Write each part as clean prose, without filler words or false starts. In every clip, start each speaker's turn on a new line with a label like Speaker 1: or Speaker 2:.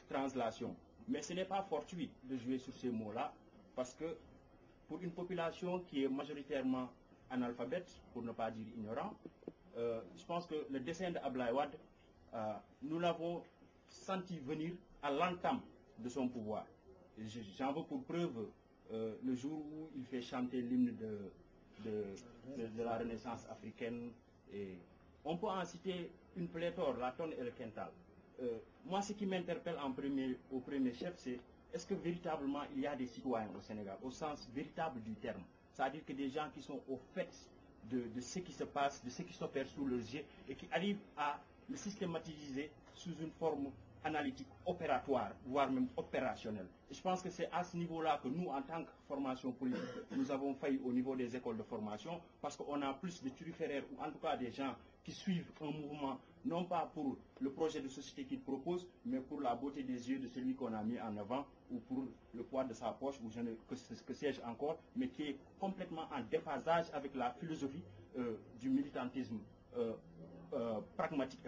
Speaker 1: translation. Mais ce n'est pas fortuit de jouer sur ces mots-là, parce que pour une population qui est majoritairement analphabète, pour ne pas dire ignorant, je pense que le dessin d'Abdoulaye Wade, nous l'avons senti venir à l'entame de son pouvoir. J'en veux pour preuve le jour où il fait chanter l'hymne de la Renaissance africaine. Et on peut en citer une pléthore, la tonne et le quintal. Moi, ce qui m'interpelle au premier chef, c'est est-ce que véritablement il y a des citoyens au Sénégal, au sens véritable du terme? C'est-à-dire que des gens qui sont au fait de ce qui se passe, de ce qui s'opère sous leurs yeux, et qui arrivent à le systématiser sous une forme analytique, opératoire, voire même opérationnelle. Et je pense que c'est à ce niveau-là que nous, en tant que formation politique, nous avons failli au niveau des écoles de formation, parce qu'on a plus de turiféraires, ou en tout cas des gens qui suivent un mouvement, non pas pour le projet de société qu'il propose, mais pour la beauté des yeux de celui qu'on a mis en avant, ou pour le poids de sa poche, ou que sais-je encore, mais qui est complètement en déphasage avec la philosophie du militantisme pragmatique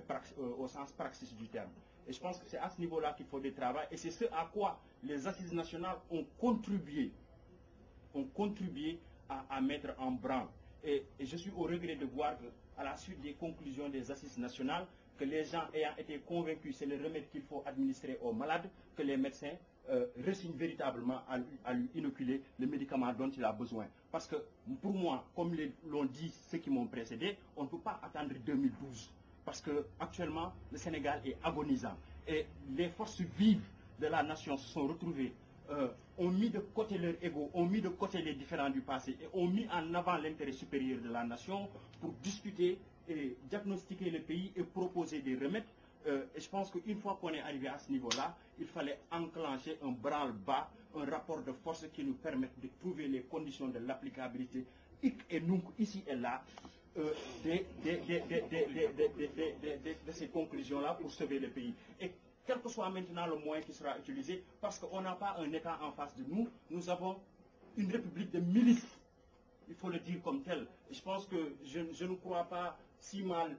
Speaker 1: au sens praxis du terme. Et je pense que c'est à ce niveau-là qu'il faut des travaux, et c'est ce à quoi les assises nationales ont contribué à mettre en branle. Et je suis au regret de voir qu'à la suite des conclusions des assises nationales, que les gens ayant été convaincus, c'est le remède qu'il faut administrer aux malades, que les médecins résignent véritablement à lui inoculer le médicament dont il a besoin. Parce que pour moi, comme l'ont dit ceux qui m'ont précédé, on ne peut pas attendre 2012. Parce qu'actuellement, le Sénégal est agonisant. Et les forces vives de la nation se sont retrouvées, ont mis de côté leur ego, ont mis de côté les différends du passé, et ont mis en avant l'intérêt supérieur de la nation pour discuter et diagnostiquer le pays et proposer des remèdes. Et je pense qu'une fois qu'on est arrivé à ce niveau-là, il fallait enclencher un branle-bas, un rapport de force qui nous permette de trouver les conditions de l'applicabilité hic et nunc, ici et là, de ces conclusions-là pour sauver le pays. Et quel que soit maintenant le moyen qui sera utilisé, parce qu'on n'a pas un État en face de nous, nous avons une république de milices. Il faut le dire comme tel. Je pense que je ne crois pas si mal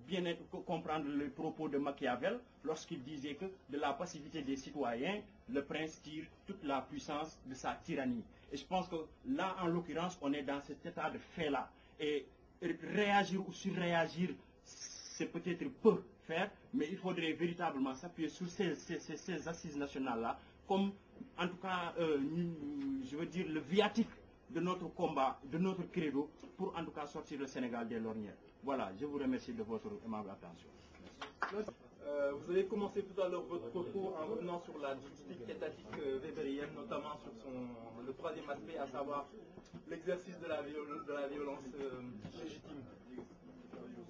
Speaker 1: bien comprendre les propos de Machiavel lorsqu'il disait que de la passivité des citoyens, le prince tire toute la puissance de sa tyrannie. Et je pense que là, en l'occurrence, on est dans cet état de fait-là. Et réagir ou surréagir, c'est peut-être peu faire, mais il faudrait véritablement s'appuyer sur ces assises nationales-là, comme, en tout cas, je veux dire, le viatique de notre combat, de notre credo, pour en tout cas sortir le Sénégal des lornières. Voilà, je vous remercie de votre aimable attention.
Speaker 2: Vous avez commencé tout à l'heure votre propos en revenant sur la dialectique étatique weberienne, notamment sur le troisième aspect, à savoir l'exercice de la violence légitime.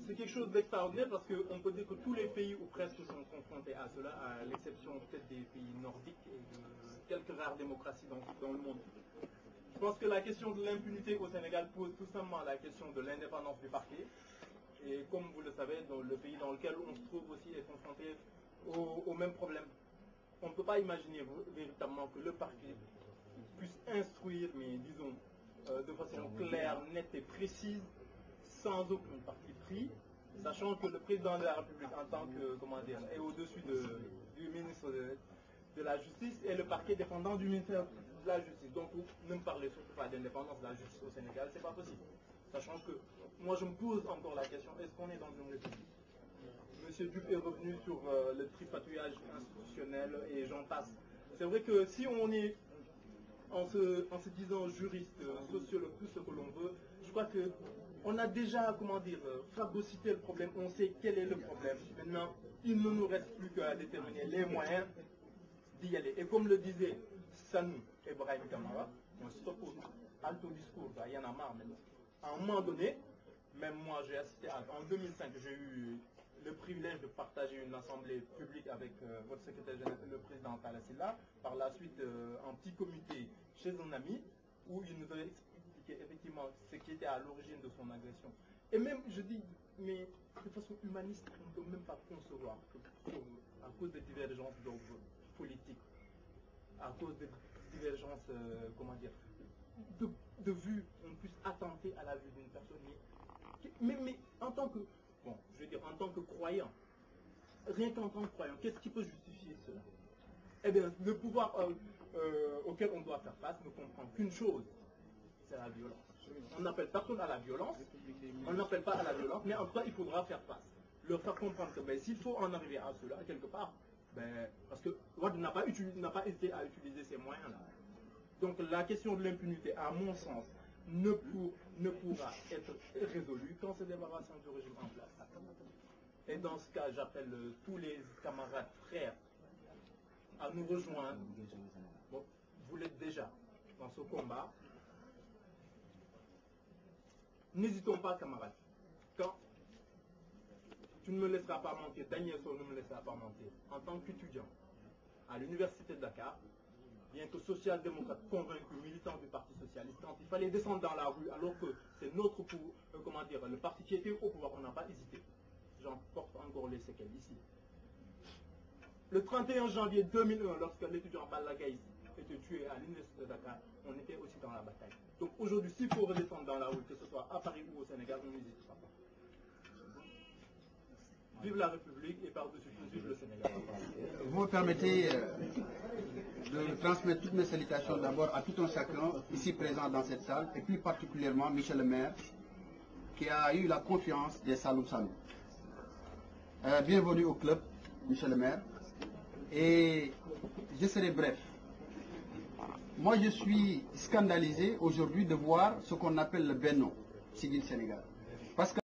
Speaker 2: C'est quelque chose d'extraordinaire parce qu'on peut dire que tous les pays ou presque sont confrontés à cela, à l'exception peut-être des pays nordiques et de quelques rares démocraties dans le monde. Je pense que la question de l'impunité au Sénégal pose tout simplement la question de l'indépendance du parquet. Et comme vous le savez, dans le pays dans lequel on se trouve aussi est confronté au même problème. On ne peut pas imaginer véritablement que le parquet puisse instruire, mais disons, de façon claire, nette et précise, sans aucun parti pris, sachant que le président de la République, en tant que, comment dire, est au-dessus du ministre de la Justice et le parquet dépendant du ministère de la Justice. Donc, ne me parlez surtout pas d'indépendance de la justice au Sénégal, c'est pas possible. Sachant que, moi je me pose encore la question, est-ce qu'on est dans une république? Monsieur Dup est revenu sur le tripatouillage institutionnel et j'en passe. C'est vrai que si on est, en se disant juriste, sociologue, tout ce que l'on veut, je crois que on a déjà, comment dire, phagocyté le problème, on sait quel est le problème. Maintenant, il ne nous reste plus qu'à déterminer les moyens d'y aller. Et comme le disait Sanou Ibrahim Kamara, on stoppe au discours, il y en a marre maintenant. À un moment donné, même moi j'ai assisté en 2005, j'ai eu le privilège de partager une assemblée publique avec votre secrétaire général, le président Talasila, par la suite un petit comité chez un ami, où il nous avait expliqué effectivement ce qui était à l'origine de son agression. Et même, je dis, mais de façon humaniste, on ne peut même pas concevoir que, à cause des divergences politiques, à cause des divergences, comment dire, de vue, on puisse attenter à la vue d'une personne. Mais en tant que, bon, je veux dire, en tant que croyant, rien qu'en tant que croyant, qu'est-ce qui peut justifier cela? eh bien, le pouvoir auquel on doit faire face ne comprend qu'une chose, c'est la violence. On n'appelle personne à la violence, on n'appelle pas à la violence, mais en tout cas, il faudra faire face. Leur faire comprendre que s'il faut en arriver à cela, quelque part, parce que Wade n'a pas hésité à utiliser ces moyens-là. Donc la question de l'impunité, à mon sens, ne pourra être résolue qu'en se débarrassant du régime en place. Et dans ce cas, j'appelle tous les camarades frères à nous rejoindre. Bon, vous l'êtes déjà dans ce combat. N'hésitons pas, camarades. Quand tu ne me laisseras pas mentir, Daniel Sow ne me laissera pas mentir, en tant qu'étudiant à l'université de Dakar, bien que social-démocrate convaincu, militant du Parti socialiste, quand il fallait descendre dans la rue alors que c'est notre le parti qui était au pouvoir, on n'a pas hésité. J'en porte encore les séquelles ici. Le 31 janvier 2001, lorsque l'étudiant Balagaïs était tué à l'université de Dakar, on était aussi dans la bataille. Donc aujourd'hui, s'il faut redescendre dans la rue, que ce soit à Paris ou au Sénégal, on n'hésite pas. Vive la République et par-dessus tout, vive le Sénégal.
Speaker 3: Vous me permettez de transmettre toutes mes salutations d'abord à tout un chacun ici présent dans cette salle, et plus particulièrement Michel le maire, qui a eu la confiance des Saloum Saloum. Bienvenue au club, Michel le maire. Et je serai bref. Moi, je suis scandalisé aujourd'hui de voir ce qu'on appelle le Benno Civil Sénégal.